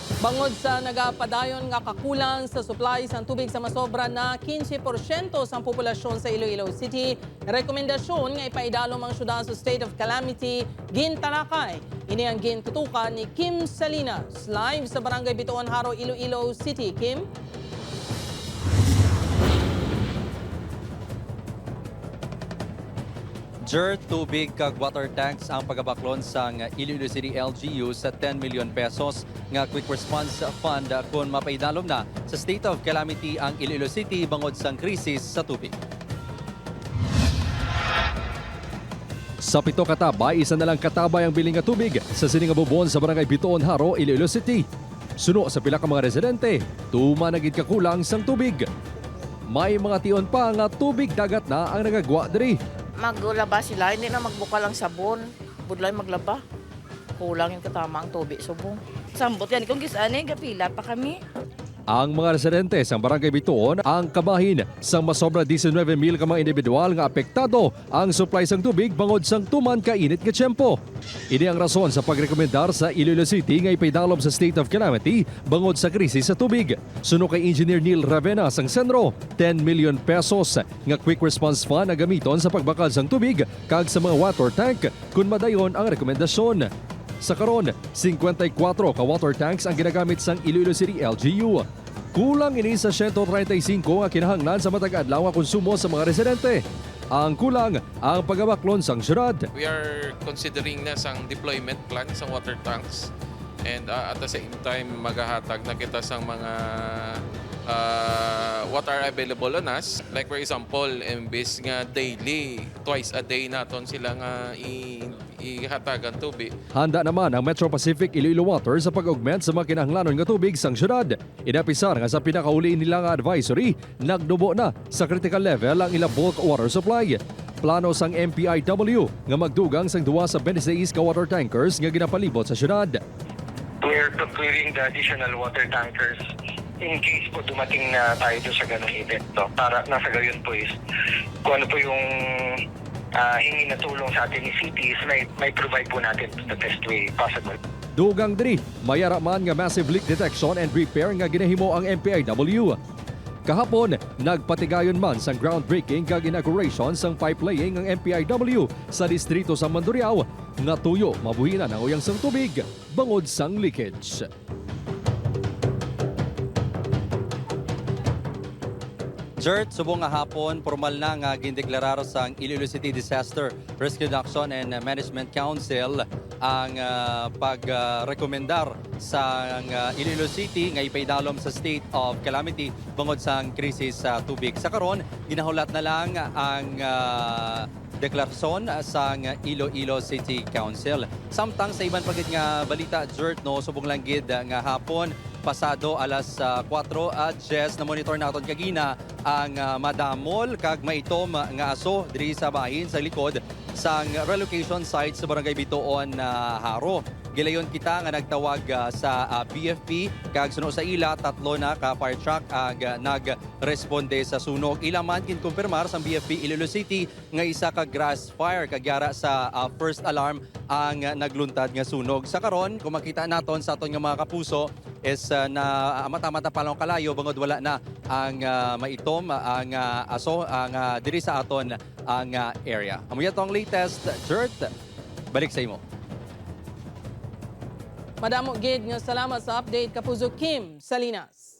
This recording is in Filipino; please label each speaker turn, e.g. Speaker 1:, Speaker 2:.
Speaker 1: Bangod sa nagapadayon nga kakulang sa supply sa tubig sa masobra na 15% sa populasyon sa Iloilo City, rekomendasyon nga ipaidalom ang syudad sa state of calamity, gintalakay. Ini ang gintutukan ni Kim Salinas, live sa Barangay Bituon Haro, Iloilo City. Kim?
Speaker 2: Tubig kag water tanks ang pagabaklon sa Iloilo City LGU sa 10 million pesos nga quick response fund kung mapaidalom na sa state of calamity ang Iloilo City bangod sang krisis sa tubig. Sa pito katabay, isa na lang katabay ang biling nga tubig sa sining nga bubon sa Barangay Bituon Haro, Iloilo City. Suno sa pila ka mga residente, tumanagid kakulang sang tubig. May mga tion pa nga tubig dagat na ang nagagwa diri.
Speaker 3: Maglaba sila, hindi na magbuka lang sabon. Budlay maglaba. Kulang yung katama ang tubig, subong.
Speaker 4: Sambot yan, kung gisane, gapila pa kami.
Speaker 2: Ang mga residente sa Barangay Bituon ang kabahin sa masobra 19,000 ka mga individual nga apektado ang supply sang tubig bangod sang tuman ka init nga tiyempo. Ini ang rason sa pagrekomendar sa Iloilo City nga ipaidalom sa state of calamity bangod sa krisis sa tubig. Suno kay Engineer Neil Ravena sang sentro, 10 million pesos nga quick response fund na gamiton sa pagbakal sang tubig kag sa mga water tank kung madayon ang rekomendasyon. Sa karon, 54 ka water tanks ang ginagamit sang Iloilo City LGU. Kulang ini sa 135 nga kinahanglan sa matag adlaw nga konsumo sa mga residente. Ang kulang ang pagabaklon sang syudad.
Speaker 5: We are considering na sang deployment plan sang water tanks and at the same time maghahatag na kita sang mga what are available on us. Like for example, imbes nga daily, twice a day naton sila nga ihatagan tubig.
Speaker 2: Handa naman ang Metro Pacific Iloilo Water sa pag-augment sa mga kinahanglanon nga tubig sang syudad. Inapisar nga sa pinakauli nila nga advisory, nagdubo na sa critical level ang ila bulk water supply. Plano sang MPIW nga magdugang sang duwa sa 26 ka water tankers nga ginapalibot sa syudad.
Speaker 6: We're procuring the additional water tankers in case po dumating na tayo doon sa ganung event. No? Para nasa gayon po is kung ano po yung hingi na tulong sa atin ni cities, may provide po natin the best way possible.
Speaker 2: Dugang diri, mayara man nga massive leak detection and repair nga ginahimo ang MPIW. Kahapon, nagpatigayon man sang groundbreaking kag inauguration sang pipe laying ang MPIW sa distrito sa Mandurriao nga tuyo mabuhinan ang uyang sang tubig bangod sang leakage. Subong nga hapon, formal na nga gindeklarar sa Iloilo City Disaster Risk Reduction and Management Council ang pagrekomendar sa Iloilo City nga ipaidalom sa state of calamity bangod sa krisis sa tubig. Sa karon, ginahulat na lang ang deklarasyon sa Iloilo City Council. Samtang sa iban pagit nga balita, no, subong lang gid nga hapon, pasado alas 4 at 10 na monitor naton kagina ang madamol kag maitom nga aso diri sa bahin sa likod sang relocation site sa Barangay Bituon Haro. Gilayon kita nga nagtawag sa BFP kag suno sa ila tatlo na ka fire truck ag nagresponde sa sunog. Ila man kinkumpirmar sa BFP Iloilo City nga isa ka grass fire kagyara sa first alarm ang nagluntad nga sunog. Sa karon, kung makita naton sa aton nga mga kapuso is na mata-mata pa lang kalayo bangod wala na ang maitom ang aso ang diri sa aton ang area. Amuya tong latest dirt. Balik sa imo.
Speaker 1: Madamo gid nga salamat sa update Kapuso Kim Salinas.